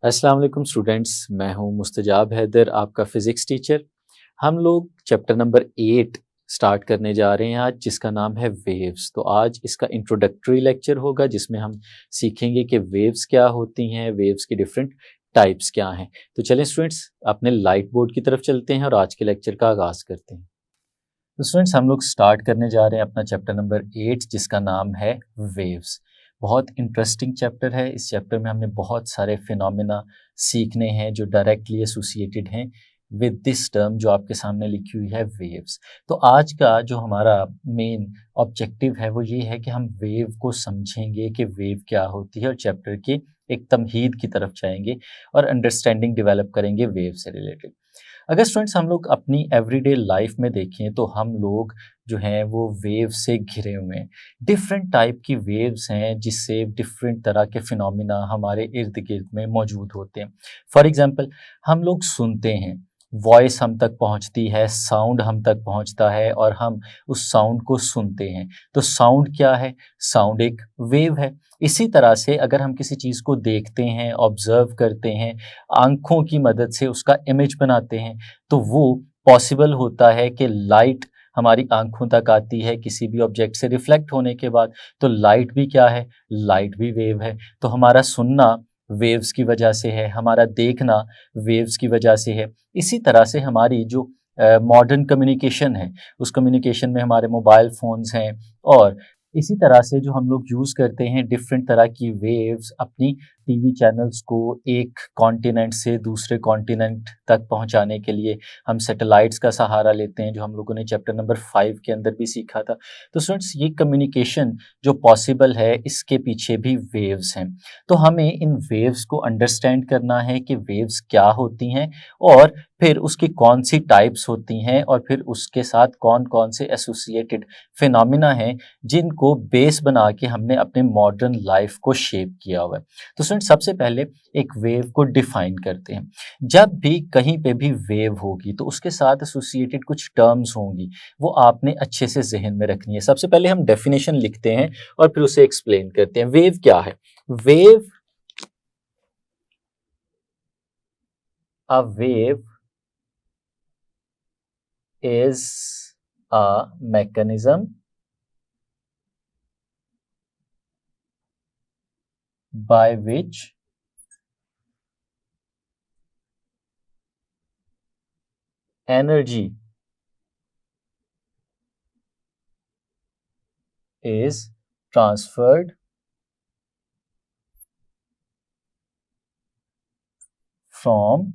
अस्सलाम वालेकुम स्टूडेंट्स, मैं हूं मुस्तजाब हैदर, आपका फ़िज़िक्स टीचर। हम लोग चैप्टर नंबर 8 स्टार्ट करने जा रहे हैं आज, जिसका नाम है वेव्स। तो आज इसका इंट्रोडक्टरी लेक्चर होगा जिसमें हम सीखेंगे कि वेव्स क्या होती हैं, वेव्स की डिफरेंट टाइप्स क्या हैं। तो चलें स्टूडेंट्स, अपने लाइट बोर्ड की तरफ चलते हैं और आज के लेक्चर का आगाज़ करते हैं। तो स्टूडेंट्स, हम लोग स्टार्ट करने जा रहे हैं अपना चैप्टर नंबर 8, जिसका नाम है वेव्स। बहुत इंटरेस्टिंग चैप्टर है। इस चैप्टर में हमने बहुत सारे फिनोमेना सीखने हैं जो डायरेक्टली एसोसिएटेड हैं विद दिस टर्म जो आपके सामने लिखी हुई है, वेव्स। तो आज का जो हमारा मेन ऑब्जेक्टिव है वो ये है कि हम वेव को समझेंगे कि वेव क्या होती है, और चैप्टर के एक तमहीद की तरफ जाएंगे और अंडरस्टैंडिंग डेवलप करेंगे वेव से रिलेटेड। अगर स्टूडेंट्स हम लोग अपनी एवरीडे लाइफ में देखें तो हम लोग जो हैं वो वेव से घिरे हुए हैं। डिफरेंट टाइप की वेव्स हैं जिससे डिफरेंट तरह के फिनोमिना हमारे इर्द गिर्द में मौजूद होते हैं। फॉर एग्जांपल, हम लोग सुनते हैं, वॉइस हम तक पहुंचती है, साउंड हम तक पहुंचता है और हम उस साउंड को सुनते हैं। तो साउंड क्या है? साउंड एक वेव है। इसी तरह से अगर हम किसी चीज़ को देखते हैं, ऑब्जर्व करते हैं, आँखों की मदद से उसका इमेज बनाते हैं, तो वो पॉसिबल होता है कि लाइट हमारी आँखों तक आती है किसी भी ऑब्जेक्ट से रिफ्लेक्ट होने के बाद। तो लाइट भी क्या है? लाइट भी वेव है। तो हमारा सुनना वेव्स की वजह से है, हमारा देखना वेव्स की वजह से है। इसी तरह से हमारी जो मॉडर्न कम्युनिकेशन है, उस कम्युनिकेशन में हमारे मोबाइल फ़ोन्स हैं, और इसी तरह से जो हम लोग यूज़ करते हैं डिफरेंट तरह की वेव्स अपनी टीवी चैनल्स को एक कॉन्टिनेंट से दूसरे कॉन्टिनेंट तक पहुंचाने के लिए हम सैटेलाइट्स का सहारा लेते हैं, जो हम लोगों ने चैप्टर नंबर 5 के अंदर भी सीखा था। तो स्टूडेंट्स, ये कम्युनिकेशन जो पॉसिबल है इसके पीछे भी वेव्स हैं। तो हमें इन वेव्स को अंडरस्टैंड करना है कि वेव्स क्या होती हैं, और फिर उसकी कौन सी टाइप्स होती हैं, और फिर उसके साथ कौन कौन से एसोसिएटेड फिनोमिना हैं जिनको बेस बना के हमने अपने मॉडर्न लाइफ को शेप किया हुआ है। तो स्टूडेंट, सबसे पहले एक वेव को डिफाइन करते हैं। जब भी कहीं पे भी वेव होगी तो उसके साथ एसोसिएटेड कुछ टर्म्स होंगी, वो आपने अच्छे से जहन में रखनी है। सबसे पहले हम डेफिनेशन लिखते हैं और फिर उसे एक्सप्लेन करते हैं। वेव क्या है? Wave, a wave is a mechanism by which energy is transferred from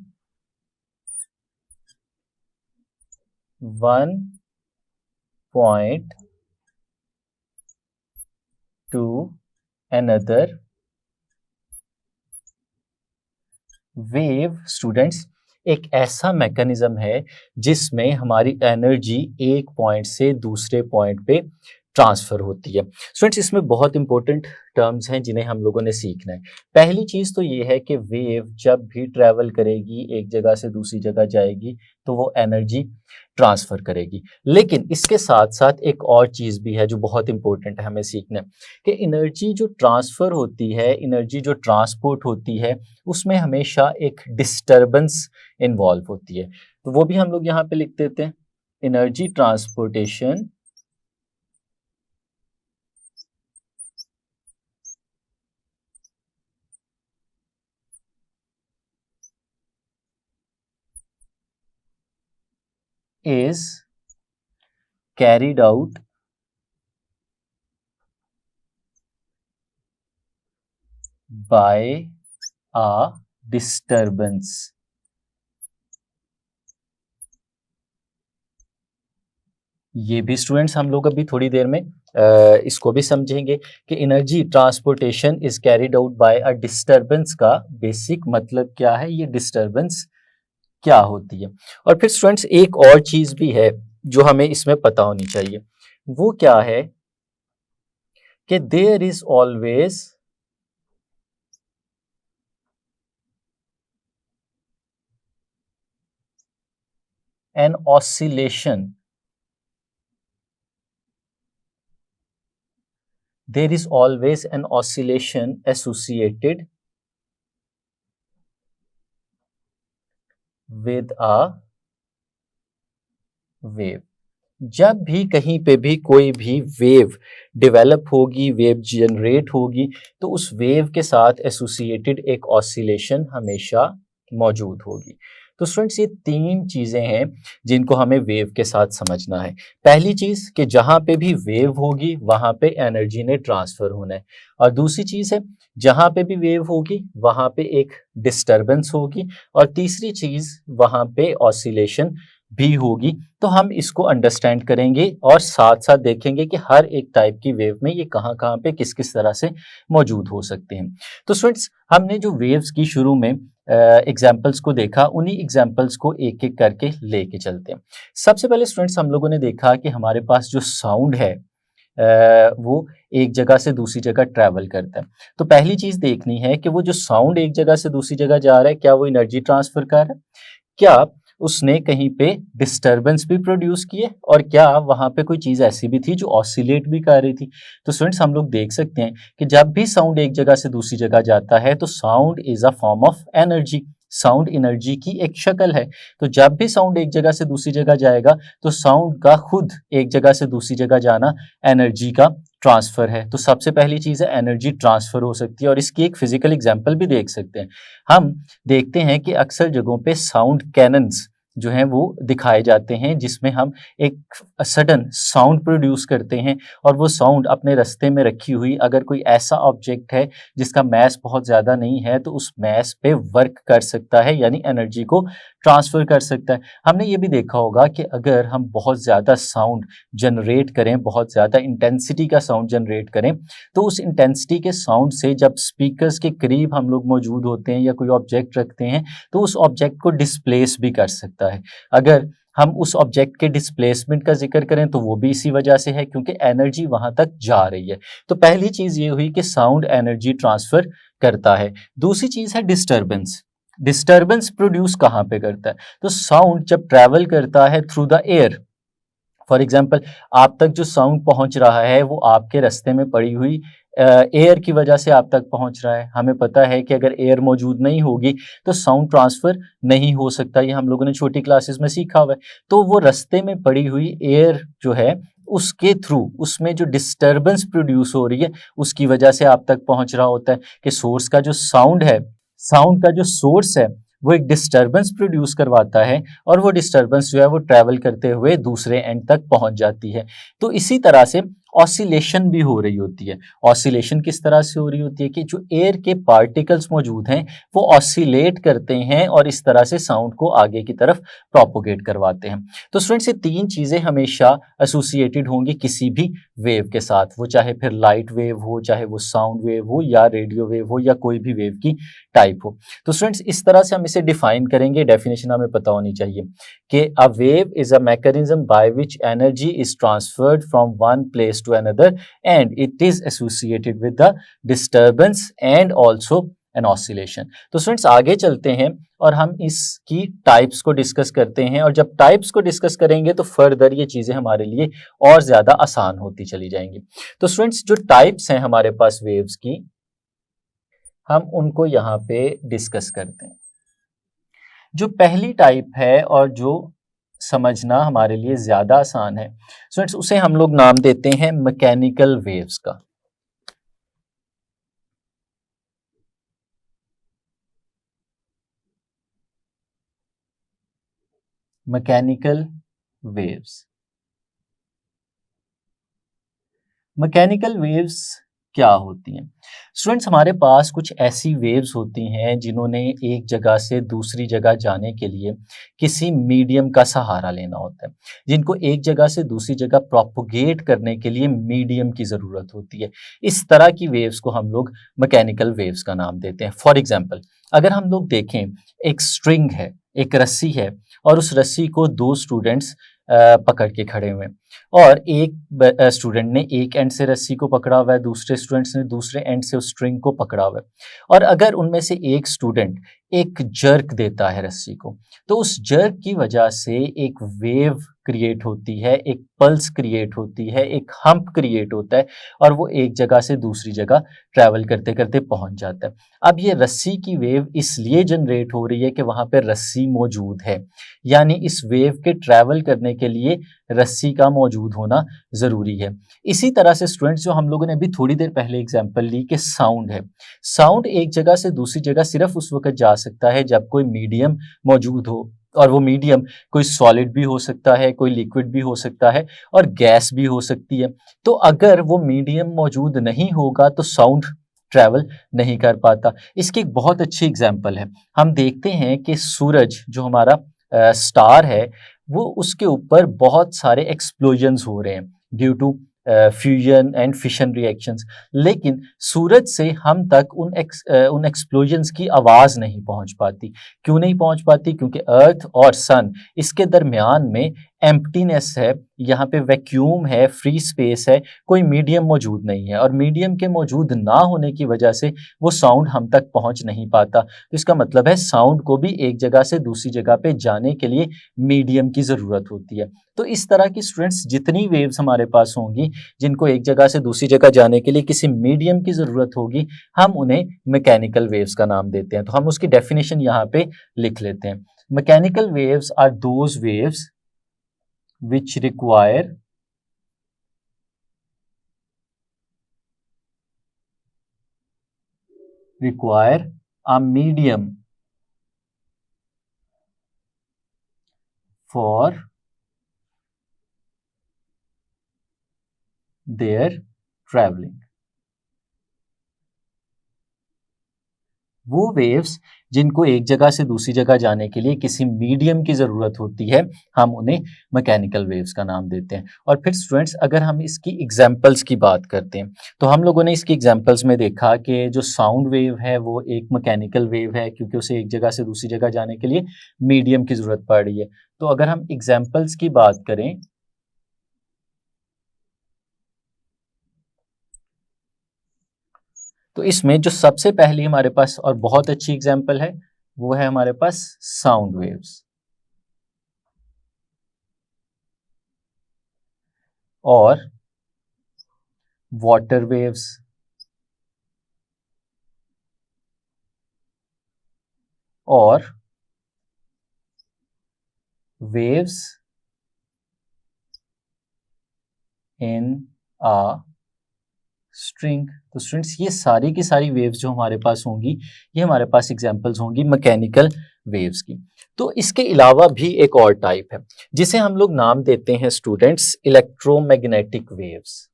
one point to another. Wave students एक ऐसा मैकेनिज्म है जिसमें हमारी एनर्जी एक पॉइंट से दूसरे पॉइंट पे ट्रांसफ़र होती है। स्टूडेंट्स, इसमें बहुत इंपॉर्टेंट टर्म्स हैं जिन्हें हम लोगों ने सीखना है। पहली चीज़ तो ये है कि वेव जब भी ट्रैवल करेगी, एक जगह से दूसरी जगह जाएगी, तो वो एनर्जी ट्रांसफ़र करेगी। लेकिन इसके साथ-साथ एक और चीज़ भी है जो बहुत इंपॉर्टेंट है हमें सीखना, कि एनर्जी जो ट्रांसफ़र होती है, एनर्जी जो ट्रांसपोर्ट होती है, उसमें हमेशा एक डिस्टर्बेंस इन्वॉल्व होती है। तो वो भी हम लोग यहाँ पे लिख देते हैं। Energy transportation is carried out by a disturbance. ये भी स्टूडेंट्स हम लोग अभी थोड़ी देर में इसको भी समझेंगे कि energy transportation is carried out by a disturbance का बेसिक मतलब क्या है, ये डिस्टर्बेंस क्या होती है। और फिर स्टूडेंट्स, एक और चीज भी है जो हमें इसमें पता होनी चाहिए। वो क्या है कि there is always an oscillation, there is always an oscillation associated with a wave. जब भी कहीं पे भी कोई भी वेव डेवलप होगी, वेव जनरेट होगी, तो उस वेव के साथ एसोसिएटेड एक ऑसिलेशन हमेशा मौजूद होगी। तो स्टूडेंट्स, ये तीन चीज़ें हैं जिनको हमें वेव के साथ समझना है। पहली चीज़ कि जहाँ पे भी वेव होगी वहाँ पे एनर्जी ने ट्रांसफ़र होना है, और दूसरी चीज़ है जहाँ पे भी वेव होगी वहाँ पे एक डिस्टर्बेंस होगी, और तीसरी चीज़ वहाँ पे ऑसिलेशन भी होगी। तो हम इसको अंडरस्टैंड करेंगे और साथ साथ देखेंगे कि हर एक टाइप की वेव में ये कहाँ कहाँ पे किस किस तरह से मौजूद हो सकते हैं। तो स्टूडेंट्स, हमने जो वेव्स की शुरू में एग्जाम्पल्स को देखा, उन्हीं एग्जाम्पल्स को एक एक करके लेके चलते हैं। सबसे पहले स्टूडेंट्स, हम लोगों ने देखा कि हमारे पास जो साउंड है वो एक जगह से दूसरी जगह ट्रैवल करता है। तो पहली चीज़ देखनी है कि वो जो साउंड एक जगह से दूसरी जगह जा रहा है, क्या वो एनर्जी ट्रांसफर कर रहा है, क्या उसने कहीं पे डिस्टरबेंस भी प्रोड्यूस किए, और क्या वहाँ पे कोई चीज़ ऐसी भी थी जो ऑसिलेट भी कर रही थी। तो स्टूडेंट्स, हम लोग देख सकते हैं कि जब भी साउंड एक जगह से दूसरी जगह जाता है तो sound is a form of energy. Sound energy की एक शक्ल है। तो जब भी साउंड एक जगह से दूसरी जगह जाएगा तो साउंड का खुद एक जगह से दूसरी जगह जाना एनर्जी का ट्रांसफर है। तो सबसे पहली चीज़ है एनर्जी ट्रांसफर हो सकती है, और इसकी एक फिजिकल एग्जांपल भी देख सकते हैं। हम देखते हैं कि अक्सर जगहों पे साउंड कैनन्स जो हैं वो दिखाए जाते हैं, जिसमें हम एक सडन साउंड प्रोड्यूस करते हैं, और वो साउंड अपने रास्ते में रखी हुई अगर कोई ऐसा ऑब्जेक्ट है जिसका मैस बहुत ज़्यादा नहीं है तो उस मैस पे वर्क कर सकता है, यानी एनर्जी को ट्रांसफ़र कर सकता है। हमने ये भी देखा होगा कि अगर हम बहुत ज़्यादा साउंड जनरेट करें, बहुत ज़्यादा इंटेंसिटी का साउंड जनरेट करें, तो उस इंटेंसिटी के साउंड से जब स्पीकर्स के करीब हम लोग मौजूद होते हैं या कोई ऑब्जेक्ट रखते हैं तो उस ऑब्जेक्ट को डिस्प्लेस भी कर सकता है। अगर हम उस ऑब्जेक्ट के डिस्प्लेसमेंट का जिक्र करें तो वो भी इसी वजह से है, क्योंकि एनर्जी वहां तक जा रही है। तो पहली चीज ये हुई कि साउंड एनर्जी ट्रांसफर करता है। दूसरी चीज है डिस्टर्बेंस। डिस्टर्बेंस प्रोड्यूस कहाँ पे करता है? तो साउंड जब ट्रैवल करता है through the air, for example आप तक जो साउंड पहुंच रहा है वो आपके रास्ते में पड़ी हुई एयर की वजह से आप तक पहुंच रहा है। हमें पता है कि अगर एयर मौजूद नहीं होगी तो साउंड ट्रांसफर नहीं हो सकता, ये हम लोगों ने छोटी क्लासेस में सीखा हुआ है। तो वो रास्ते में पड़ी हुई एयर जो है उसके थ्रू उसमें जो डिस्टर्बेंस प्रोड्यूस हो रही है उसकी वजह से आप तक पहुंच रहा होता है कि सोर्स का जो साउंड है, साउंड का जो सोर्स है वो एक डिस्टर्बेंस प्रोड्यूस करवाता है, और वो डिस्टर्बेंस जो है वो ट्रैवल करते हुए दूसरे एंड तक पहुंच जाती है। तो इसी तरह से ऑसिलेशन भी हो रही होती है। ऑसिलेशन किस तरह से हो रही होती है कि जो एयर के पार्टिकल्स मौजूद हैं वो ऑसिलेट करते हैं और इस तरह से साउंड को आगे की तरफ प्रोपोगेट करवाते हैं। तो स्टूडेंट्स, ये तीन चीज़ें हमेशा एसोसिएटेड होंगी किसी भी वेव के साथ, वो चाहे फिर लाइट वेव हो, चाहे वो साउंड वेव हो, या रेडियो वेव हो, या कोई भी वेव की टाइप हो। तो स्टूडेंट्स, इस तरह से हम इसे डिफाइन करेंगे। डेफिनेशन हमें पता होनी चाहिए कि a wave is a mechanism by which energy is transferred from one place to another and it is associated with the disturbance and also an oscillation. तो स्टूडेंट्स, आगे चलते हैं और हम इसकी टाइप्स को डिस्कस करते हैं, और जब टाइप्स को डिस्कस करेंगे तो फर्दर ये चीज़ें हमारे लिए और ज़्यादा आसान होती चली जाएंगी। तो स्टूडेंट्स, जो टाइप्स हैं हमारे पास वेव्स की, हम उनको यहाँ पे डिस्कस करते हैं। जो पहली टाइप है और जो समझना हमारे लिए ज़्यादा आसान है स्टूडेंट्स, उसे हम लोग नाम देते हैं मैकेनिकल वेव्स का। Mechanical waves. मैकेनिकल वेव्स क्या होती हैं? स्टूडेंट्स, हमारे पास कुछ ऐसी वेव्स होती हैं जिन्होंने एक जगह से दूसरी जगह जाने के लिए किसी मीडियम का सहारा लेना होता है, जिनको एक जगह से दूसरी जगह प्रोपोगेट करने के लिए मीडियम की ज़रूरत होती है। इस तरह की वेव्स को हम लोग मैकेनिकल वेव्स का नाम देते हैं। फॉर एग्जाम्पल, अगर हम लोग देखें, एक स्ट्रिंग है, एक रस्सी है, और उस रस्सी को दो स्टूडेंट्स पकड़ के खड़े हुए, और एक स्टूडेंट ने एक एंड से रस्सी को पकड़ा हुआ है, दूसरे स्टूडेंट्स ने दूसरे एंड से उस स्ट्रिंग को पकड़ा हुआ है, और अगर उनमें से एक स्टूडेंट एक जर्क देता है रस्सी को, तो उस जर्क की वजह से एक वेव क्रिएट होती है, एक पल्स क्रिएट होती है, एक हम्प क्रिएट होता है और वो एक जगह से दूसरी जगह ट्रैवल करते करते पहुंच जाता है। अब ये रस्सी की वेव इसलिए जनरेट हो रही है कि वहां पर रस्सी मौजूद है, यानी इस वेव के ट्रैवल करने के लिए रस्सी का मौजूद होना ज़रूरी है। इसी तरह से स्टूडेंट्स, जो हम लोगों ने अभी थोड़ी देर पहले एग्जांपल ली कि साउंड है, साउंड एक जगह से दूसरी जगह सिर्फ उस वक्त जा सकता है जब कोई मीडियम मौजूद हो, और वो मीडियम कोई सॉलिड भी हो सकता है, कोई लिक्विड भी हो सकता है और गैस भी हो सकती है। तो अगर वो मीडियम मौजूद नहीं होगा तो साउंड ट्रैवल नहीं कर पाता। इसकी एक बहुत अच्छी एग्जांपल है, हम देखते हैं कि सूरज जो हमारा स्टार है, वो उसके ऊपर बहुत सारे एक्सप्लोजन्स हो रहे हैं due to fusion and fission reactions, लेकिन सूरज से हम तक उन एक्सप्लोजन्स की आवाज़ नहीं पहुंच पाती। क्यों नहीं पहुंच पाती? क्योंकि अर्थ और सन, इसके दरमियान में एम्प्टीनेस है, यहाँ पे वैक्यूम है, फ्री स्पेस है, कोई मीडियम मौजूद नहीं है, और मीडियम के मौजूद ना होने की वजह से वो साउंड हम तक पहुंच नहीं पाता। तो इसका मतलब है साउंड को भी एक जगह से दूसरी जगह पे जाने के लिए मीडियम की ज़रूरत होती है। तो इस तरह की स्टूडेंट्स जितनी वेव्स हमारे पास होंगी जिनको एक जगह से दूसरी जगह जाने के लिए किसी मीडियम की ज़रूरत होगी, हम उन्हें मैकेनिकल वेव्स का नाम देते हैं। तो हम उसकी डेफिनेशन यहाँ पे लिख लेते हैं। Mechanical waves are those waves which require a medium for their traveling। वो वेव्स जिनको एक जगह से दूसरी जगह जाने के लिए किसी मीडियम की ज़रूरत होती है, हम उन्हें मैकेनिकल वेव्स का नाम देते हैं। और फिर स्टूडेंट्स, अगर हम इसकी एग्जांपल्स की बात करते हैं तो हम लोगों ने इसकी एग्जांपल्स में देखा कि जो साउंड वेव है वो एक मैकेनिकल वेव है, क्योंकि उसे एक जगह से दूसरी जगह जाने के लिए मीडियम की ज़रूरत पड़ रही है। तो अगर हम एग्जाम्पल्स की बात करें तो इसमें जो सबसे पहली हमारे पास और बहुत अच्छी एग्जांपल है वो है हमारे पास साउंड वेव्स, और वाटर वेव्स, और वेव्स इन अ स्ट्रिंग। तो स्टूडेंट्स, ये सारी की सारी वेव्स जो हमारे पास होंगी ये हमारे पास एग्जांपल्स होंगी मैकेनिकल वेव्स की। तो इसके अलावा भी एक और टाइप है जिसे हम लोग नाम देते हैं students electromagnetic waves.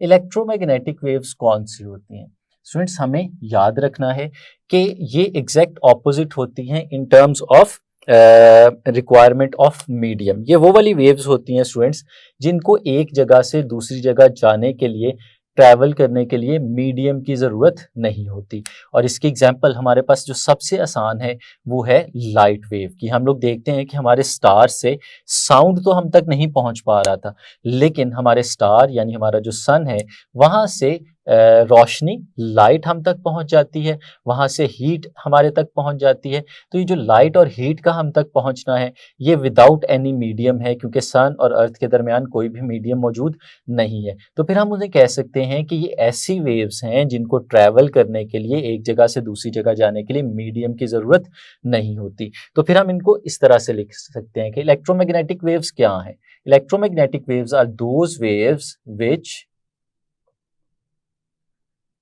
Electromagnetic waves कौन सी होती हैं? स्टूडेंट्स, हमें याद रखना है कि ये एग्जैक्ट ऑपोजिट होती हैं in terms of requirement of medium. ये वो वाली वेव्स होती हैं स्टूडेंट्स जिनको एक जगह से दूसरी जगह जाने के लिए, ट्रैवल करने के लिए मीडियम की ज़रूरत नहीं होती। और इसकी एग्जांपल हमारे पास जो सबसे आसान है वो है लाइट वेव की। हम लोग देखते हैं कि हमारे स्टार से साउंड तो हम तक नहीं पहुंच पा रहा था, लेकिन हमारे स्टार यानी हमारा जो सन है वहाँ से रोशनी, लाइट हम तक पहुंच जाती है, वहाँ से हीट हमारे तक पहुंच जाती है। तो ये जो लाइट और हीट का हम तक पहुंचना है ये विदाउट एनी मीडियम है, क्योंकि सन और अर्थ के दरमियान कोई भी मीडियम मौजूद नहीं है। तो फिर हम उन्हें कह सकते हैं कि ये ऐसी वेव्स हैं जिनको ट्रैवल करने के लिए, एक जगह से दूसरी जगह जाने के लिए मीडियम की ज़रूरत नहीं होती। तो फिर हम इनको इस तरह से लिख सकते हैं कि इलेक्ट्रोमैग्नेटिक वेव्स क्या हैं? Electromagnetic waves are those waves which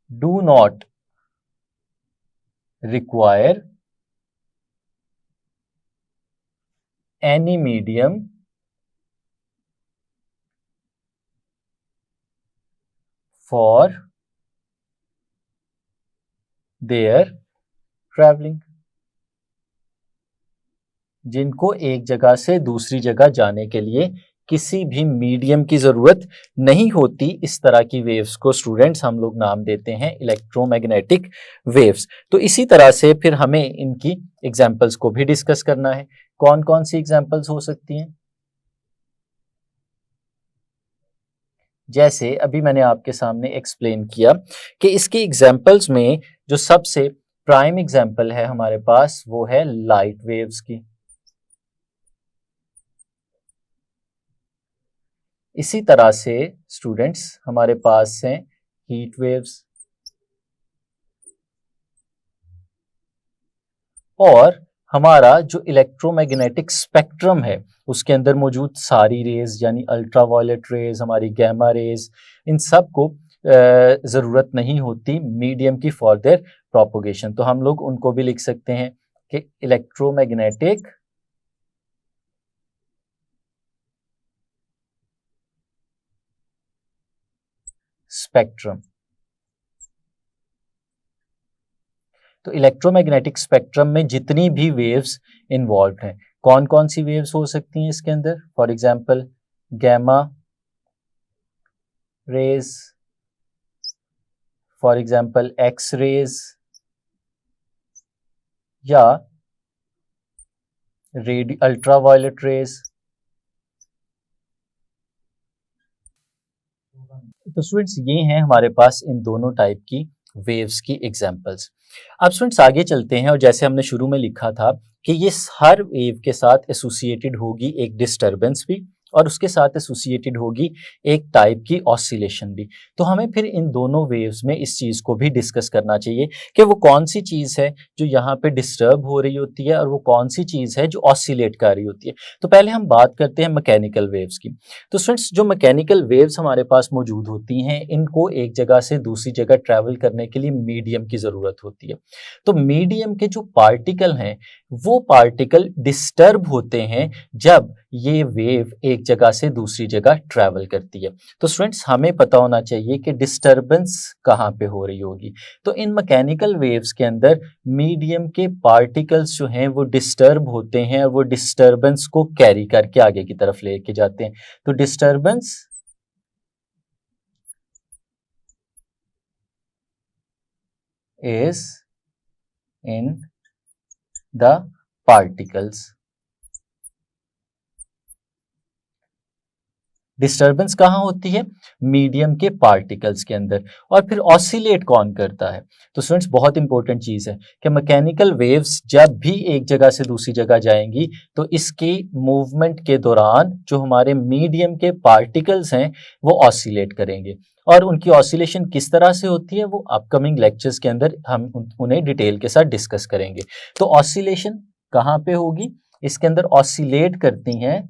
do not require any medium for their traveling। जिनको एक जगह से दूसरी जगह जाने के लिए किसी भी मीडियम की जरूरत नहीं होती। इस तरह की वेव्स को स्टूडेंट्स हम लोग नाम देते हैं इलेक्ट्रोमैग्नेटिक वेव्स। तो इसी तरह से फिर हमें इनकी एग्जाम्पल्स को भी डिस्कस करना है। कौन कौन सी एग्जाम्पल्स हो सकती हैं? जैसे अभी मैंने आपके सामने एक्सप्लेन किया कि इसके एग्जाम्पल्स में जो सबसे प्राइम एग्जाम्पल है हमारे पास वो है लाइट वेव्स की। इसी तरह से स्टूडेंट्स हमारे पास हैं हीट वेव्स, और हमारा जो इलेक्ट्रोमैग्नेटिक स्पेक्ट्रम है उसके अंदर मौजूद सारी रेज यानी अल्ट्रावायलेट रेज, हमारी गैमा रेज, इन सब को ज़रूरत नहीं होती मीडियम की फॉर देयर प्रोपोगेशन। तो हम लोग उनको भी लिख सकते हैं कि इलेक्ट्रोमैग्नेटिक स्पेक्ट्रम। तो इलेक्ट्रोमैग्नेटिक स्पेक्ट्रम में जितनी भी वेव्स इन्वॉल्व हैं, कौन कौन सी वेव्स हो सकती हैं इसके अंदर? For example gamma rays, for example X rays, या अल्ट्रावायलेट रेज। तो स्टूडेंट्स ये हैं हमारे पास इन दोनों टाइप की वेव्स की एग्जांपल्स। अब स्टूडेंट्स आगे चलते हैं, और जैसे हमने शुरू में लिखा था कि ये हर वेव के साथ एसोसिएटेड होगी एक डिस्टरबेंस भी, और उसके साथ एसोसिएटेड होगी एक टाइप की ऑसिलेशन भी। तो हमें फिर इन दोनों वेव्स में इस चीज़ को भी डिस्कस करना चाहिए कि वो कौन सी चीज़ है जो यहाँ पे डिस्टर्ब हो रही होती है और वो कौन सी चीज़ है जो ऑसिलेट कर रही होती है। तो पहले हम बात करते हैं मैकेनिकल वेव्स की। तो स्टूडेंट्स जो मैकेनिकल वेव्स हमारे पास मौजूद होती हैं, इनको एक जगह से दूसरी जगह ट्रैवल करने के लिए मीडियम की ज़रूरत होती है। तो मीडियम के जो पार्टिकल हैं वो पार्टिकल डिस्टर्ब होते हैं जब ये वेव एक जगह से दूसरी जगह ट्रैवल करती है। तो स्टूडेंट्स हमें पता होना चाहिए कि डिस्टर्बेंस कहाँ पे हो रही होगी। तो इन मैकेनिकल वेव्स के अंदर मीडियम के पार्टिकल्स जो हैं वो डिस्टर्ब होते हैं और वो डिस्टर्बेंस को कैरी करके आगे की तरफ लेके जाते हैं। तो disturbance is in the particles। Disturbance कहाँ होती है? मीडियम के पार्टिकल्स के अंदर। और फिर ऑसिलेट कौन करता है? तो स्टूडेंट्स बहुत इंपॉर्टेंट चीज़ है कि मैकेनिकल वेव्स जब भी एक जगह से दूसरी जगह जाएंगी तो इसकी मूवमेंट के दौरान जो हमारे मीडियम के पार्टिकल्स हैं वो ऑसिलेट करेंगे। और उनकी ऑसिलेशन किस तरह से होती है वो अपकमिंग लेक्चर्स के अंदर हम उन्हें डिटेल के साथ डिस्कस करेंगे। तो ऑसिलेशन कहाँ पे होगी? इसके अंदर ऑसिलेट करती हैं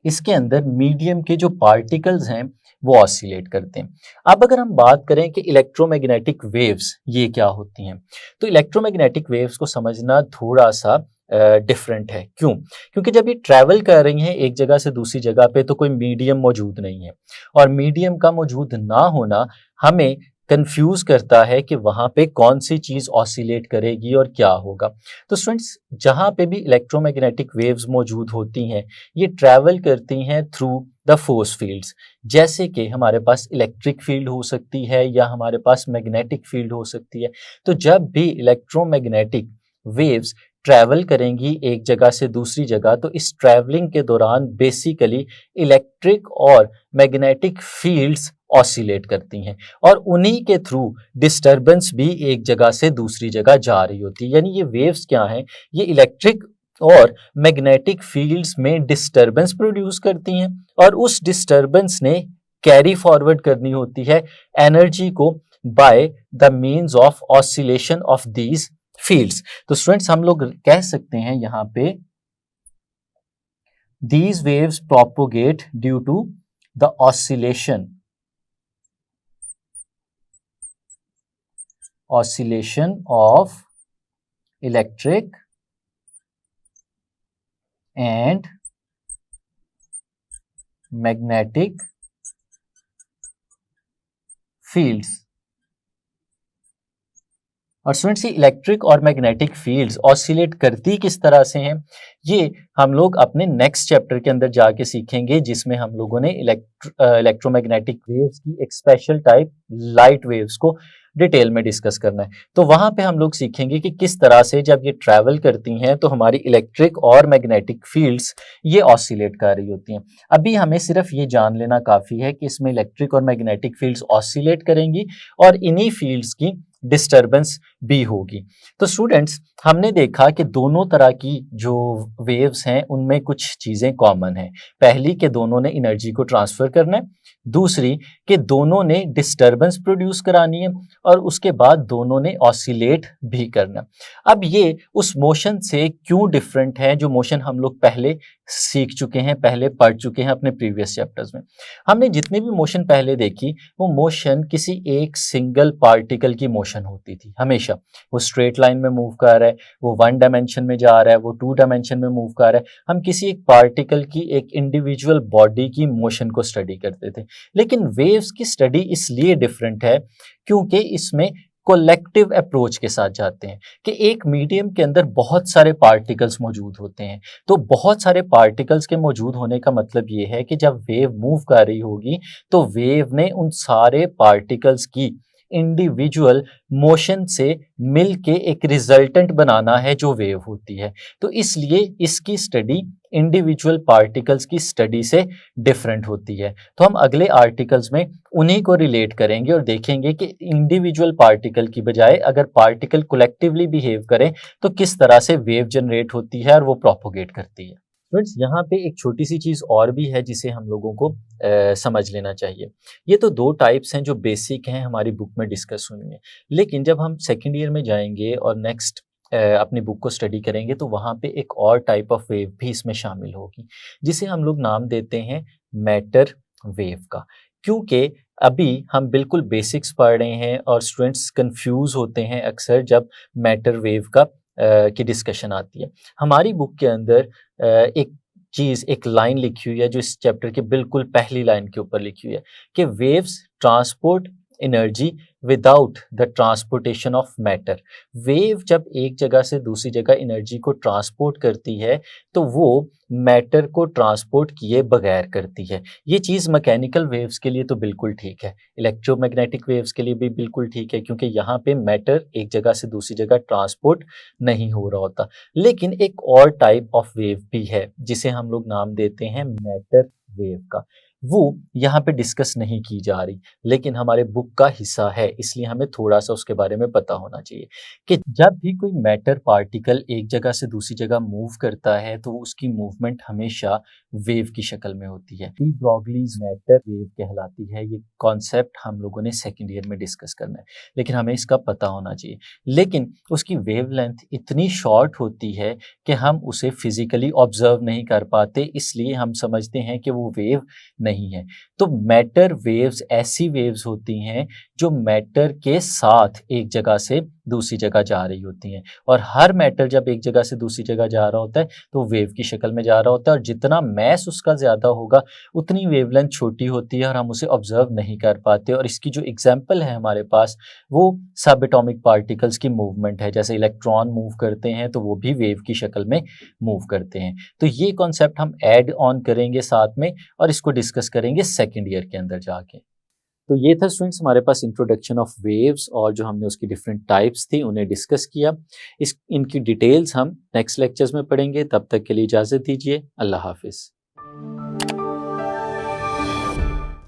इसके अंदर मीडियम के जो पार्टिकल्स हैं वो ऑसिलेट करते हैं। अब अगर हम बात करें कि इलेक्ट्रोमैग्नेटिक वेव्स ये क्या होती हैं, तो इलेक्ट्रोमैग्नेटिक वेव्स को समझना थोड़ा सा डिफरेंट है। क्यों? क्योंकि जब ये ट्रैवल कर रही हैं एक जगह से दूसरी जगह पे तो कोई मीडियम मौजूद नहीं है, और मीडियम का मौजूद ना होना हमें कंफ्यूज करता है कि वहाँ पे कौन सी चीज़ ऑसिलेट करेगी और क्या होगा। तो स्टूडेंट्स जहाँ पे भी इलेक्ट्रोमैग्नेटिक वेव्स मौजूद होती हैं ये ट्रैवल करती हैं थ्रू द फोर्स फील्ड्स। जैसे कि हमारे पास इलेक्ट्रिक फील्ड हो सकती है या हमारे पास मैग्नेटिक फील्ड हो सकती है। तो जब भी इलेक्ट्रोमैग्नेटिक वेव्स ट्रैवल करेंगी एक जगह से दूसरी जगह तो इस ट्रैवलिंग के दौरान बेसिकली इलेक्ट्रिक और मैग्नेटिक फील्ड्स ऑसिलेट करती हैं, और उन्हीं के थ्रू डिस्टरबेंस भी एक जगह से दूसरी जगह जा रही होती है। यानी ये वेव्स क्या हैं? ये इलेक्ट्रिक और मैग्नेटिक फील्ड्स में डिस्टरबेंस प्रोड्यूस करती हैं, और उस डिस्टरबेंस ने कैरी फॉरवर्ड करनी होती है एनर्जी को by the means of oscillation of these fields. तो स्टूडेंट्स हम लोग कह सकते हैं यहाँ पे these waves propagate due to the oscillation of electric and magnetic fields. और स्टूडेंट्स, ये इलेक्ट्रिक और मैग्नेटिक फील्ड्स ऑसिलेट करती किस तरह से हैं, ये हम लोग अपने नेक्स्ट चैप्टर के अंदर जाके सीखेंगे, जिसमें हम लोगों ने इलेक्ट्रोमैग्नेटिक वेव्स की एक स्पेशल टाइप लाइट वेव्स को डिटेल में डिस्कस करना है। तो वहां पे हम लोग सीखेंगे कि किस तरह से जब ये ट्रैवल करती हैं तो हमारी इलेक्ट्रिक और मैग्नेटिक फील्ड्स ये ऑसिलेट कर रही होती हैं। अभी हमें सिर्फ ये जान लेना काफी है कि इसमें इलेक्ट्रिक और मैग्नेटिक फील्ड्स ऑसिलेट करेंगी और इन्हीं फील्ड्स की डिस्टरबेंस भी होगी। तो स्टूडेंट्स, हमने देखा कि दोनों तरह की जो वेव्स हैं उनमें कुछ चीजें कॉमन हैं। पहली कि दोनों ने एनर्जी को ट्रांसफर करना है, दूसरी कि दोनों ने डिस्टरबेंस प्रोड्यूस करानी है, और उसके बाद दोनों ने ऑसिलेट भी करना है। अब ये उस मोशन से क्यों डिफरेंट है जो मोशन हम लोग पहले सीख चुके हैं, पहले पढ़ चुके हैं अपने प्रीवियस चैप्टर्स में। हमने जितनी भी मोशन पहले देखी वो मोशन किसी एक सिंगल पार्टिकल की मोशन होती थी हमेशा। वो स्ट्रेट लाइन में मूव कर रहा है, वो वन डायमेंशन में जा रहा है, वो टू डायमेंशन में मूव कर रहा है, हम किसी एक पार्टिकल की एक इंडिविजुअल बॉडी की मोशन को स्टडी करते थे। लेकिन वेव्स की स्टडी इसलिए डिफरेंट है क्योंकि इसमें कोलेक्टिव अप्रोच के साथ जाते हैं कि एक मीडियम के अंदर बहुत सारे पार्टिकल्स मौजूद होते हैं। तो बहुत सारे पार्टिकल्स के मौजूद होने का मतलब ये है कि जब वेव मूव कर रही होगी तो वेव ने उन सारे पार्टिकल्स की इंडिविजुअल मोशन से मिलके एक रिजल्टेंट बनाना है जो वेव होती है। तो इसलिए इसकी स्टडी इंडिविजुअल पार्टिकल्स की स्टडी से डिफरेंट होती है। तो हम अगले आर्टिकल्स में उन्हीं को रिलेट करेंगे और देखेंगे कि इंडिविजुअल पार्टिकल की बजाय अगर पार्टिकल कलेक्टिवली बिहेव करें तो किस तरह से वेव जनरेट होती है और वो प्रोपोगेट करती है। फ्रेंड्स, यहाँ पे एक छोटी सी चीज़ और भी है जिसे हम लोगों को समझ लेना चाहिए। ये तो दो टाइप्स हैं जो बेसिक हैं, हमारी बुक में डिस्कस हुई हैं, लेकिन जब हम सेकेंड ईयर में जाएंगे और नेक्स्ट अपनी बुक को स्टडी करेंगे तो वहाँ पे एक और टाइप ऑफ वेव भी इसमें शामिल होगी, जिसे हम लोग नाम देते हैं मैटर वेव का। क्योंकि अभी हम बिल्कुल बेसिक्स पढ़ रहे हैं और स्टूडेंट्स कंफ्यूज होते हैं अक्सर जब मैटर वेव का की डिस्कशन आती है। हमारी बुक के अंदर एक चीज़, एक लाइन लिखी हुई है जो इस चैप्टर के बिल्कुल पहली लाइन के ऊपर लिखी हुई है कि waves transport energy without the transportation of matter. Wave जब एक जगह से दूसरी जगह एनर्जी को ट्रांसपोर्ट करती है तो वो मैटर को ट्रांसपोर्ट किए बगैर करती है। ये चीज़ मैकेनिकल वेव्स के लिए तो बिल्कुल ठीक है, इलेक्ट्रोमैग्नेटिक वेव्स के लिए भी बिल्कुल ठीक है, क्योंकि यहाँ पे मैटर एक जगह से दूसरी जगह ट्रांसपोर्ट नहीं हो रहा होता। लेकिन एक और टाइप ऑफ वेव भी है जिसे हम लोग नाम देते हैं मैटर वेव का। वो यहाँ पे डिस्कस नहीं की जा रही, लेकिन हमारे बुक का हिस्सा है, इसलिए हमें थोड़ा सा उसके बारे में पता होना चाहिए कि जब भी कोई मैटर पार्टिकल एक जगह से दूसरी जगह मूव करता है तो उसकी मूवमेंट हमेशा वेव की शक्ल में होती है। डी ब्रॉगलीज मैटर वेव कहलाती है। ये कॉन्सेप्ट हम लोगों ने सेकेंड ईयर में डिस्कस करना है, लेकिन हमें इसका पता होना चाहिए। लेकिन उसकी वेवलेंथ इतनी शॉर्ट होती है कि हम उसे फिजिकली ऑब्जर्व नहीं कर पाते, इसलिए हम समझते हैं कि वो वेव नहीं है। तो मैटर वेव्स ऐसी वेव्स होती हैं जो मैटर के साथ एक जगह से दूसरी जगह जा रही होती हैं, और हर मैटर जब एक जगह से दूसरी जगह जा रहा होता है तो वेव की शक्ल में जा रहा होता है, और जितना मैस उसका ज़्यादा होगा उतनी वेवलेंथ छोटी होती है और हम उसे ऑब्जर्व नहीं कर पाते। और इसकी जो एग्जाम्पल है हमारे पास वो सब एटॉमिक पार्टिकल्स की मूवमेंट है। जैसे इलेक्ट्रॉन मूव करते हैं तो वो भी वेव की शक्ल में मूव करते हैं। तो ये कॉन्सेप्ट हम ऐड ऑन करेंगे साथ में और इसको डिस्कस करेंगे सेकेंड ईयर के अंदर जाके। तो ये था स्टूडेंट्स हमारे पास इंट्रोडक्शन ऑफ वेव्स, और जो हमने उसकी डिफरेंट टाइप्स थी उन्हें डिस्कस किया। इनकी डिटेल्स हम नेक्स्ट लेक्चर्स में पढ़ेंगे। तब तक के लिए इजाज़त दीजिए। अल्लाह हाफिज़।